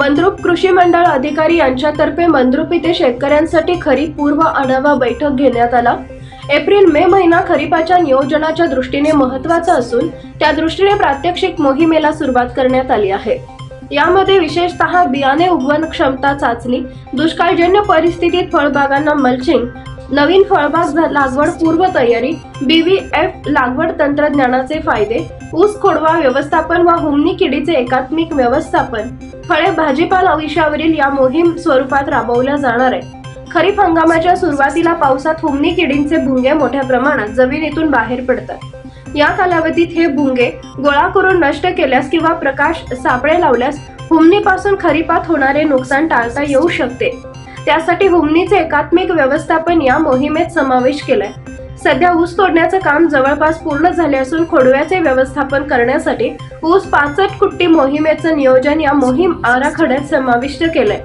मंद्रुप कृषी मंडळ अधिकारी यांच्यातर्फे मंद्रुप येथे शेतकऱ्यांसाठी खरीप पूर्व आढावा बैठक घेण्यात आला। एप्रिल-मे महिना खरीपाच्या नियोजनाच्या दृष्टीने महत्त्वाचा असून त्या दृष्टीने प्रात्यक्षिक मोहिमेला सुरुवात करण्यात आली आहे। यामध्ये विशेषतः बियाणे उगवण क्षमता चाचणी, दुष्काळजन्य परिस्थितीत फळबागांना मल्चिंग, नवीन फळबाग लागवड पूर्व तयारी, BVF लागवड तंत्रज्ञानाचे फायदे, ऊस खोडवा व्यवस्थापन व हुमणी किडीचे एकात्मिक व्यवस्थापन, फळे भाजीपाला विषयावरील या मोहीम स्वरूपात राबवल्या जाणार आहे। खरीप हंगामाच्या सुरुवातीला पावसात हुमणी किडींचे भुंगे मोठ्या प्रमाणात जमिनीतून बाहेर पडतात। या कालावधीत हे भुंगे गोळा करून नष्ट केल्यास किंवा प्रकाश सापळे लावल्यास हुमणीपासून खरीपात होणारे नुकसान टाळता येऊ शकते। त्यासाठी हुमणीचे एकात्मिक व्यवस्थापन या मोहिमेत समावेश केलाय। सध्या ऊस तोडण्याचं काम जवळपास पूर्ण झाले असून खोडव्याचे व्यवस्थापन करण्यासाठी ऊस 65 कुट्टी मोहिमेचं नियोजन या मोहीम आराखड्यात समाविष्ट केलंय।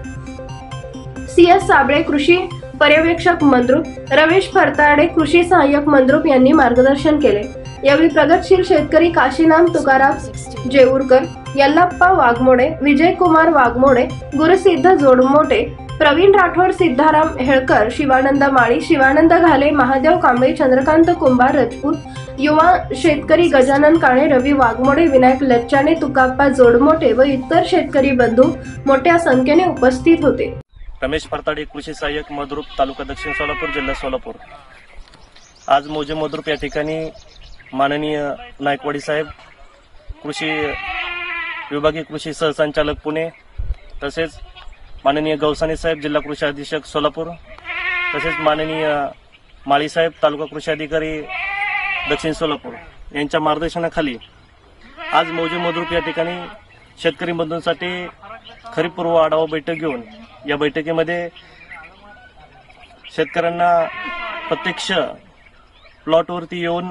CS साबळे कृषी पर्यवेक्षक मंद्रुप, रमेश फरताडे कृषी सहाय्यक मंद्रुप यांनी मार्गदर्शन केले। यावेळी प्रगतशील शेतकरी काशीनाम तुकाराम जेऊरकर, यल्लाप्पा वाघमोडे, विजयकुमार वाघमोडे, गुरुसिद्ध जोडमोटे, प्रवीण राठोड, सिद्धाराम हेळकर, शिवानंद माळी, शिवानंद घाले, महादेव कांबळे, चंद्रकांत कुंभार राजपूत, युवा शेतकरी गजानन काणे, रवी वाघमोडे, विनायक लच्चाने, तुकाप्पा जोडमोटे व इतर शेतकरी बंधू मोठ्या संख्येने उपस्थित होते। रमेश फरताडे कृषी सहाय्यक मंद्रुप, तालुका दक्षिण सोलापूर, जिल्हा सोलापूर। आज मौजे मंद्रुप या ठिकाणी माननीय नायकवाडी साहेब, कृषी विभागीय कृषी सहसंचालक पुणे, तसेच माननीय गौसाने साहेब, जिल्हा कृषी अधीक्षक सोलापूर, तसेच माननीय माळी साहेब, तालुका कृषी अधिकारी दक्षिण सोलापूर यांच्या मार्गदर्शनाखाली आज मौजे मंद्रुप या ठिकाणी शेतकरी बंधूंसाठी खरीप पूर्व आढावा बैठक घेऊन या बैठकीमध्ये शेतकऱ्यांना प्रत्यक्ष प्लॉटवरती येऊन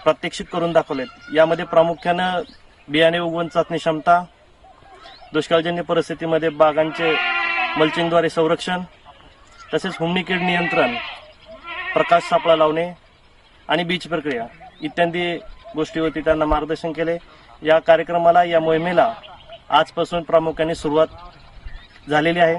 प्रात्यक्षिक करून दाखवलेत। यामध्ये प्रामुख्यानं बियाणे उगवण चाचणी क्षमता, दुष्काळजन्य परिस्थितीमध्ये बागांचे मल्चिंगद्वारे संरक्षण, तसेच हुमणी कीड नियंत्रण, प्रकाश सापळा लावणे आणि बीज प्रक्रिया इत्यादी गोष्टीवरती त्यांना मार्गदर्शन केले। या कार्यक्रमाला, या मोहिमेला आजपासून प्रामुख्याने सुरुवात झालेली आहे।